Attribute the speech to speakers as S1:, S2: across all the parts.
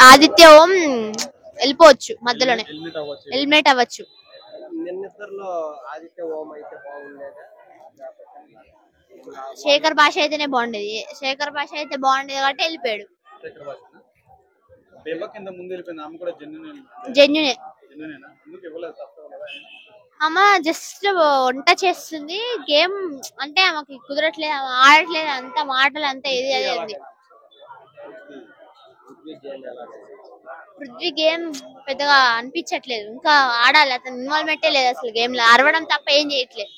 S1: ఆదిత్య ఓం వెళ్ళిపోవచ్చు మధ్యలోనే, ఎలిమినేట్ అవ్వచ్చు. శేఖర్ భాష అయితేనే బాగుండేది, శేఖర్ భాష అయితే బాగుండేది కాబట్టి వెళ్ళిపోయాడు. జెన్యునే. అమ్మ జస్ట్ వంట చేస్తుంది, గేమ్ అంటే ఆమెకి కుదరట్లేదు, ఆడట్లేదు, అంత మాటలు అంతా ఇది అదే ఉంది. పృథ్వీ గేమ్ పెద్దగా అనిపించట్లేదు, ఇంకా ఆడాలి, అతను ఇన్వాల్వ్మెంటే లేదు అసలు గేమ్ లో, అరవడం తప్ప ఏం చేయట్లేదు.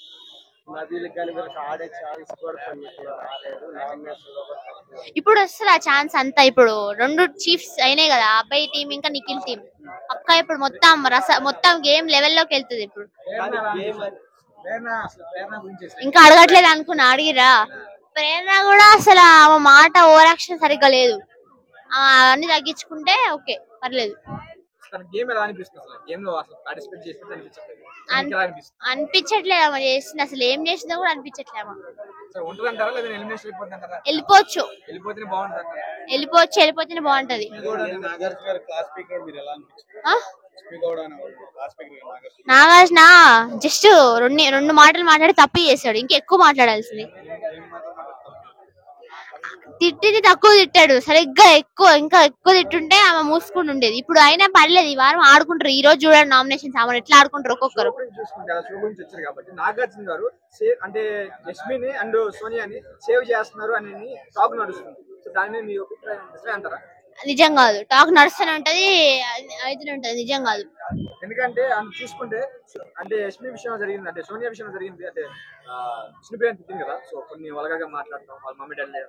S1: ఇప్పుడు వస్తుంది ఆ ఛాన్స్ అంతా, ఇప్పుడు 2 చీఫ్స్ అయినాయి కదా, అబ్బాయి టీం ఇంకా నిఖిల్ టీం, అక్క ఇప్పుడు మొత్తం గేమ్ లెవెల్లోకి వెళ్తుంది. ఇప్పుడు ఇంకా అడగట్లేదు అనుకున్నా, అడిగిరా ప్రేరణ కూడా అసలు ఆమె మాట ఓవర్ యాక్షన్ సరిగ్గా లేదు, అన్ని తగ్గించుకుంటే ఓకే పర్లేదు. అనిపించట్లేదు ఆమె చేసింది, అసలు ఏం చేసిందో కూడా అనిపించట్లేదు. వెళ్ళిపోవచ్చు, వెళ్ళిపోతేనే బాగుంటది. నాగార్జున జస్ట్ 2 మాటలు మాట్లాడి తప్పు చేశాడు, ఇంకా ఎక్కువ మాట్లాడాల్సింది. తిట్టింది తక్కువ తిట్టాడు, సరిగ్గా ఇంకా ఎక్కువ తిట్టుంటే ఆమె మూసుకుని ఉండేది. ఇప్పుడు అయినా పర్లేదు, ఈ వారం ఆడుకుంటారు. ఈ రోజు చూడండి నామినేషన్స్ ఆమె ఎట్లా ఆడుకుంటారు ఒక్కొక్కరు.
S2: నాగార్జున గారు అంటే జస్మిన్ అండ్ సోనియాని సేవ్ చేస్తున్నారు అని టాక్ నడుస్తుంది. దాని మీ అభిప్రాయం అంటారా?
S1: నిజం కాదు, టాక్ నడుస్తూనే ఉంటది, అయితేనే ఉంటది, నిజం కాదు.
S2: ఎందుకంటే చూసుకుంటే అంటే యష్మి విషయంలో జరిగింది, అంటే సోనియా విషయంలో జరిగింది, అంటే విష్ణుప్రియ తిట్టింది కదా, సో కొన్ని వల్గర్గా మాట్లాడతాం, వాళ్ళ మమ్మీ డాడీ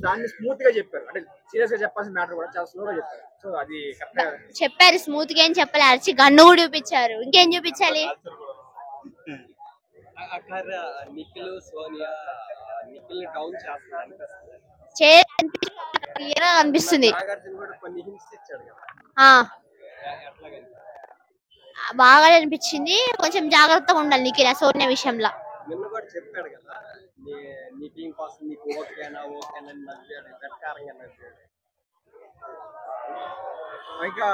S2: దాన్ని స్మూత్ గా చెప్పారు, అంటే సీరియస్ గా చెప్పాల్సిన మ్యాటర్ కూడా చాలా స్లోగా చెప్పారు. సో అది
S1: చెప్పారు, స్మూత్ గా ఏం చెప్పలే, అరిచి గన్ను కూడా చూపించారు, ఇంకేం చూపించాలి.
S2: నిఖిల్ సోనియా నిఖిల్ డౌన్ చేస్తున్నారు
S1: అనిపిస్తుంది. బాగా అనిపించింది, కొంచెం జాగ్రత్తగా ఉండాలి నిఖిల్ సోనియా విషయంలో.
S2: ఇంకా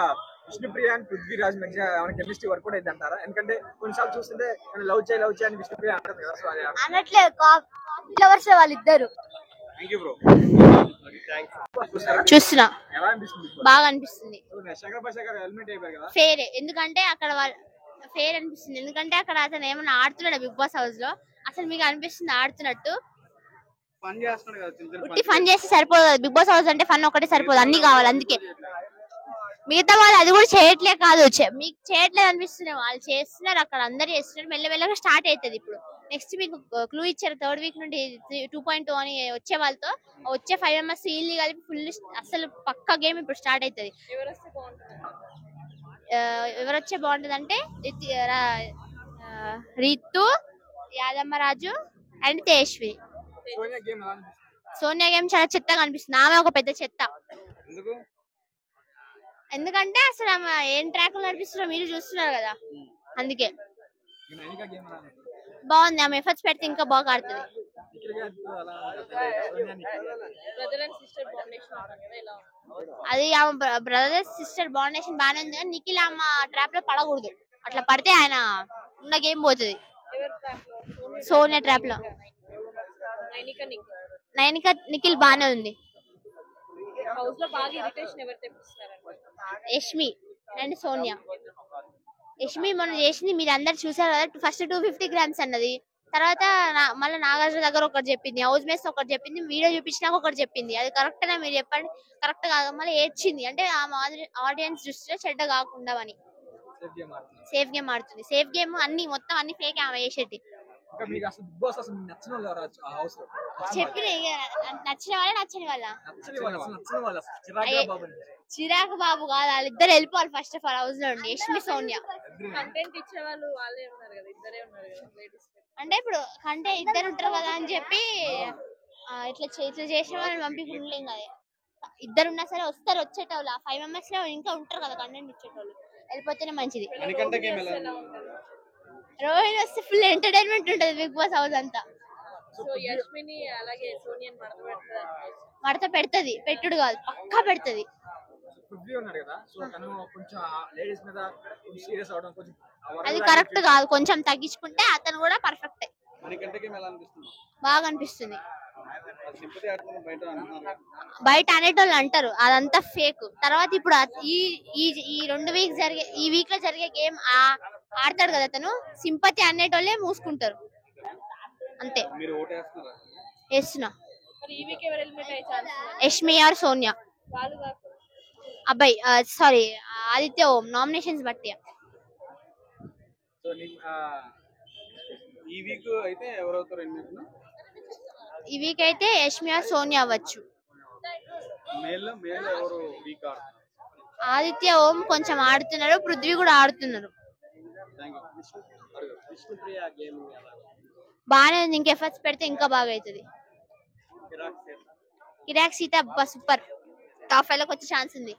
S2: విష్ణుప్రియ అండ్ పృథ్వీరాజ్ మధ్య కెమిస్ట్రీ వర్కౌట్ అయింది అంటారా? ఎందుకంటే కొన్నిసార్లు చూస్తుంటే లవ్ చేయి అని విష్ణుప్రియ అంటారు కదా, సో
S1: అనట్లేదు, లవర్స్ వాళ్ళిద్దరు. చూస్తున్నా, బాగా అనిపిస్తుంది. ఫేర్, ఎందుకంటే అక్కడ ఫేర్ అనిపిస్తుంది, ఎందుకంటే అక్కడ అతను ఏమన్నా ఆడుతున్నాడు బిగ్ బాస్ హౌస్ లో, అసలు మీకు అనిపిస్తుంది ఆడుతున్నట్టు? ఫన్ చేస్తే సరిపోదు, బిగ్ బాస్ హౌస్ అంటే ఫన్ ఒకటే సరిపోదు, అన్ని కావాలి. అందుకే మిగతా వాళ్ళు అది కూడా చేయట్లే కాదు, మీకు చేయట్లేదు అనిపిస్తుంది, వాళ్ళు చేస్తున్నారు, అక్కడ అందరు చేస్తున్నారు, మెల్లమెల్లగా స్టార్ట్ అవుతుంది. ఇప్పుడు నెక్స్ట్ మీకు క్లూ ఇచ్చారు, 3rd వీక్ నుండి 2.2 అని వచ్చే వాళ్ళతో వచ్చే 5 members ఈల్ని కలిపి ఫుల్ అసలు పక్కా గేమ్ ఇప్పుడు స్టార్ట్ అవుతుంది. ఎవరు వచ్చే బాగుంటది అంటే రీతు, యాదమ్మరాజు అండ్ తేజస్వి. సోనియా గేమ్ చాలా చెత్తగా అనిపిస్తుంది, ఆమె ఒక పెద్ద చెత్త. ఎందుకంటే అసలు ఆమె ఏం ట్రాక్ లో నడిపిస్తున్నారో మీరు చూస్తున్నారు కదా, అందుకే. బాగుంది, ఆమె ఎఫర్ట్స్ పెడితే ఇంకా బాగా ఆడుతుంది. అది ఆమె బ్రదర్ సిస్టర్ బాండేషన్ బాగానే ఉంది, కానీ నిఖిల్ ఆమె ట్రాప్ లో పడకూడదు, అట్లా పడితే ఆయన ఉన్న గేమ్ పోతుంది. సోనియా ట్రాప్ లో నైనిక నిఖిల్ బాగానే ఉంది. యష్మి అండ్ సోనియా. యష్మి మొన్న చేసింది మీరు అందరు చూసారు కదా, ఫస్ట్ 250 grams అన్నది, తర్వాత మళ్ళీ నాగార్జున దగ్గర ఒకటి చెప్పింది, హౌస్ మేట్స్ ఒకటి చెప్పింది, వీడియో చూపించినాక ఒకటి చెప్పింది. అది కరెక్ట్ గా మీరు చెప్పండి? కరెక్ట్ కాదు, మళ్ళీ ఏడ్చింది, అంటే ఆడియన్స్ దృష్టిలో చెడ్డ కాకుండా అని. సేఫ్ గేమ్ ఆడుతుంది, సేఫ్ గేమ్ అన్ని మొత్తం అన్ని ఫేక్ ఆమె చేసేది. చెప్పిన నచ్చిన వాళ్ళ నచ్చని వాళ్ళ చిరాకు బాబు కాదు, వాళ్ళిద్దరు వెళ్ళిపోవాలి ఫస్ట్ ఆఫ్ ఆల్ హౌస్ లో ఉండి. యష్మి సోనియా అంటే ఇప్పుడు కంటే ఇద్దరు ఉంటారు కదా అని చెప్పి ఇట్లా చేసిన వాళ్ళని పంపించలేం కదా, ఇద్దరు ఉన్నా సరే వస్తారు, వచ్చేటోళ్ళు 5 members లో ఇంకా ఉంటారు కదా కంటెంట్ ఇచ్చేటోళ్ళు, వెళ్ళిపోతేనే మంచిది. రోహిణి వస్తే ఫుల్ ఎంటర్టైన్మెంట్ ఉంటది బిగ్ బాస్ హౌస్ అంతా. మడత పెడుతుంది, పెట్టుడు కాదు పక్కా పెడుతుంది.
S2: పృథ్వీ ఉన్నాడు కదా, సో తను కొంచెం లేడీస్ మీద కొంచెం సీరియస్ అవడం కొంచెం
S1: అది కరెక్ట్ కాదు, కొంచెం తగ్గించుకుంటే అతను కూడా పర్ఫెక్ట్ బాగా అనిపిస్తుంది. బయట అనేటోళ్ళు అంటారు అదంతా ఫేక్. తర్వాత ఇప్పుడు ఈ ఈ ఈ 2 వీక్ జరిగే ఈ వీక్ లో జరిగే గేమ్ ఆడతాడు కదా అతను, సింపతి అనేటోళ్ళే మూసుకుంటారు అంతే. వేస్తున్నా యష్మి ఆర్ సోనియా. అబ్బాయి సారీ ఆదిత్య ఓం. నామినేషన్స్ బట్టి
S2: ఈ వీక్ అయితే ఎవరవుతారు ఎలిమినేషన్?
S1: ఈ వీక్ అయితే యష్మి ఆర్ సోనియా అవ్వచ్చు.
S2: ఎవరు వీక్
S1: ఆదిత్య ఓం కొంచెం ఆడుతున్నారు, పృథ్వీ కూడా ఆడుతున్నారు. బాగానే ఉంది, ఇంక ఎఫర్ట్స్ పెడితే ఇంకా బాగా అవుతుంది. కిరాక్ సీత సూపర్, టాప్ 5 లోకి వచ్చే ఛాన్స్ ఉంది.